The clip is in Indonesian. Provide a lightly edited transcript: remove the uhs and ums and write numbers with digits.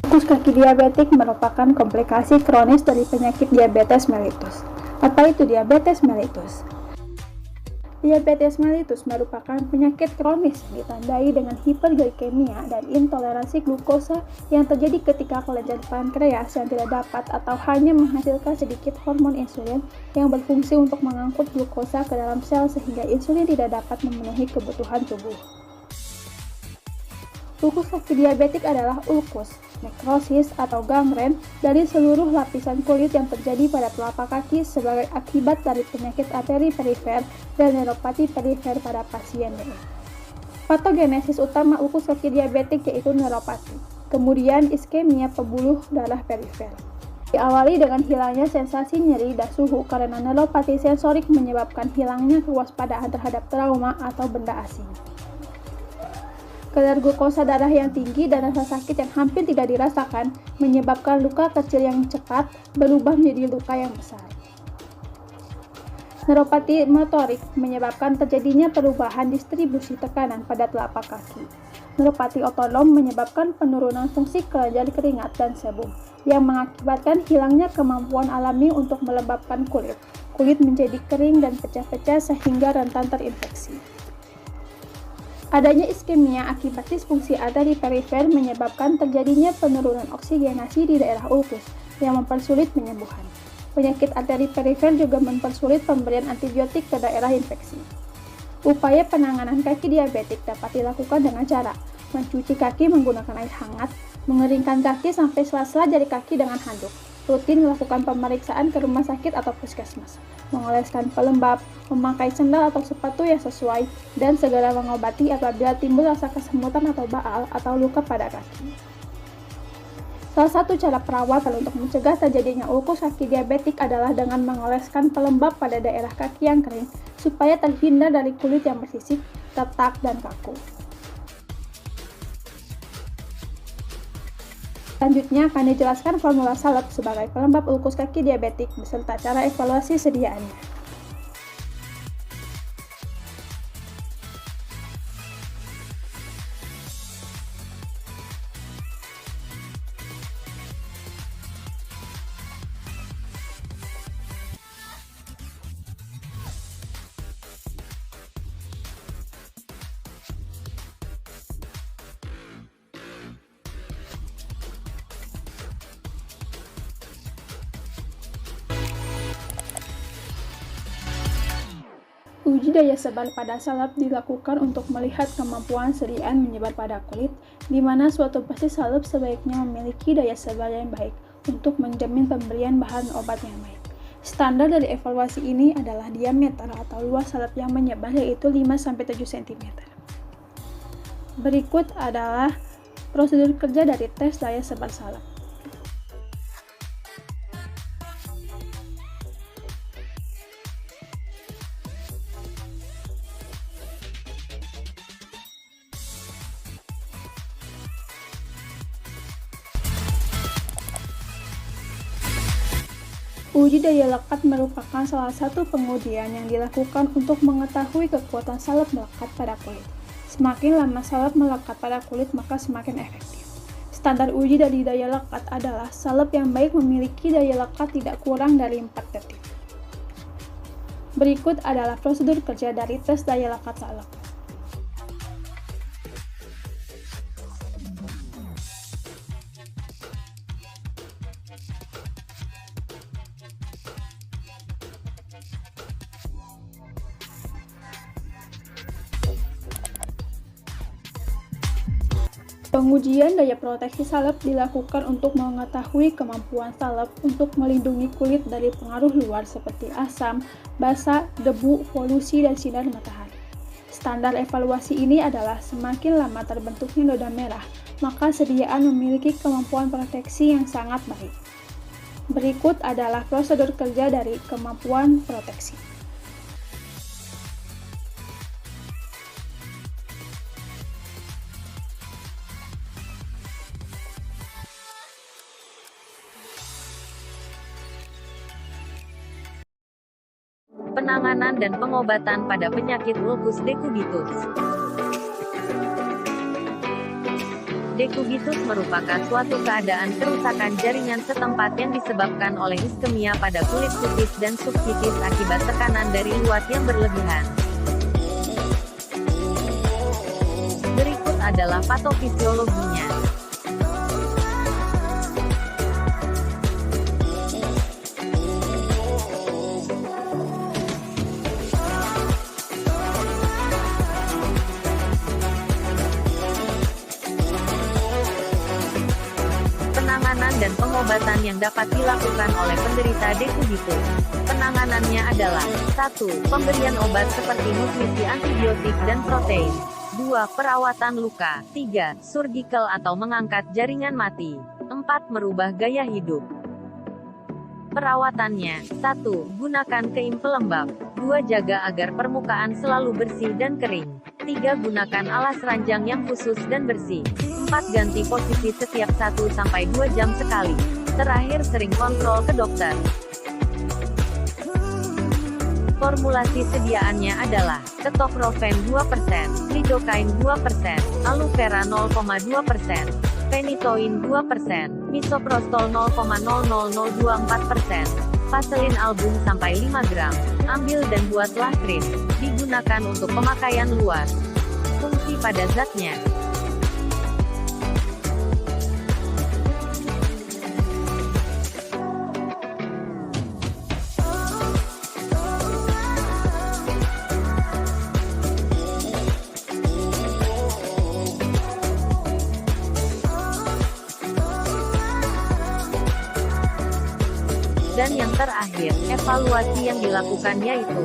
Ukus kaki diabetik merupakan komplikasi kronis dari penyakit diabetes mellitus. Apa itu diabetes mellitus? Diabetes mellitus merupakan penyakit kronis yang ditandai dengan hiperglikemia dan intoleransi glukosa yang terjadi ketika kelenjar pankreas yang tidak dapat atau hanya menghasilkan sedikit hormon insulin yang berfungsi untuk mengangkut glukosa ke dalam sel sehingga insulin tidak dapat memenuhi kebutuhan tubuh. Ukus kaki diabetik adalah ulkus, nekrosis atau gangren dari seluruh lapisan kulit yang terjadi pada telapak kaki sebagai akibat dari penyakit arteri perifer dan neuropati perifer pada pasien ini. Patogenesis utama ukus kaki diabetik yaitu neuropati, kemudian iskemia pembuluh darah perifer. Diawali dengan hilangnya sensasi nyeri dan suhu karena neuropati sensorik menyebabkan hilangnya kewaspadaan terhadap trauma atau benda asing. Kadar glukosa darah yang tinggi dan rasa sakit yang hampir tidak dirasakan menyebabkan luka kecil yang cepat berubah menjadi luka yang besar. Neuropati motorik menyebabkan terjadinya perubahan distribusi tekanan pada telapak kaki. Neuropati otonom menyebabkan penurunan fungsi kelenjar keringat dan sebum yang mengakibatkan hilangnya kemampuan alami untuk melembabkan kulit. Kulit menjadi kering dan pecah-pecah sehingga rentan terinfeksi. Adanya iskemia akibat disfungsi arteri perifer menyebabkan terjadinya penurunan oksigenasi di daerah ulkus yang mempersulit penyembuhan. Penyakit arteri perifer juga mempersulit pemberian antibiotik ke daerah infeksi. Upaya penanganan kaki diabetik dapat dilakukan dengan cara mencuci kaki menggunakan air hangat, mengeringkan kaki sampai sela-sela jari kaki dengan handuk, rutin melakukan pemeriksaan ke rumah sakit atau puskesmas, mengoleskan pelembab, memakai sandal atau sepatu yang sesuai, dan segera mengobati apabila timbul rasa kesemutan atau baal atau luka pada kaki. Salah satu cara perawatan untuk mencegah terjadinya ulkus kaki diabetik adalah dengan mengoleskan pelembab pada daerah kaki yang kering supaya terhindar dari kulit yang bersisik, retak, dan kaku. Selanjutnya akan dijelaskan formula salep sebagai pelembab ulkus kaki diabetik beserta cara evaluasi sediaannya. Uji daya sebar pada salep dilakukan untuk melihat kemampuan sediaan menyebar pada kulit, di mana suatu basis salep sebaiknya memiliki daya sebar yang baik untuk menjamin pemberian bahan obat yang baik. Standar dari evaluasi ini adalah diameter atau luas salep yang menyebar yaitu 5-7 cm. Berikut adalah prosedur kerja dari tes daya sebar salep. Uji daya lekat merupakan salah satu pengujian yang dilakukan untuk mengetahui kekuatan salep melekat pada kulit. Semakin lama salep melekat pada kulit, maka semakin efektif. Standar uji dari daya lekat adalah salep yang baik memiliki daya lekat tidak kurang dari 4 detik. Berikut adalah prosedur kerja dari tes daya lekat salep. Pengujian daya proteksi salep dilakukan untuk mengetahui kemampuan salep untuk melindungi kulit dari pengaruh luar seperti asam, basa, debu, polusi, dan sinar matahari. Standar evaluasi ini adalah semakin lama terbentuknya noda merah, maka sediaan memiliki kemampuan proteksi yang sangat baik. Berikut adalah prosedur kerja dari kemampuan proteksi. Penanganan dan pengobatan pada penyakit lupus dekubitus. Dekubitus merupakan suatu keadaan kerusakan jaringan setempat yang disebabkan oleh iskemia pada kulit kutis dan subkutis akibat tekanan dari luar yang berlebihan. Berikut adalah patofisiologinya. Penanganan dan pengobatan yang dapat dilakukan oleh penderita dekubitus. Penanganannya adalah 1. Pemberian obat seperti nutrisi antibiotik dan protein. 2. Perawatan luka. 3. Surgical atau mengangkat jaringan mati. 4. Merubah gaya hidup. Perawatannya. 1. Gunakan kain pelembab. 2. Jaga agar permukaan selalu bersih dan kering. 3. Gunakan alas ranjang yang khusus dan bersih. 4. Ganti posisi setiap 1-2 jam sekali. Terakhir sering kontrol ke dokter. Formulasi sediaannya adalah ketoprofen 2%, lidocaine 2%, aluvera 0,2%, phenytoin 2%, misoprostol 0,00024%, vaselin album sampai 5 gram. Ambil dan buatlah krim. Digunakan untuk pemakaian luas. Fungsi pada zatnya. Dan yang terakhir, evaluasi yang dilakukan yaitu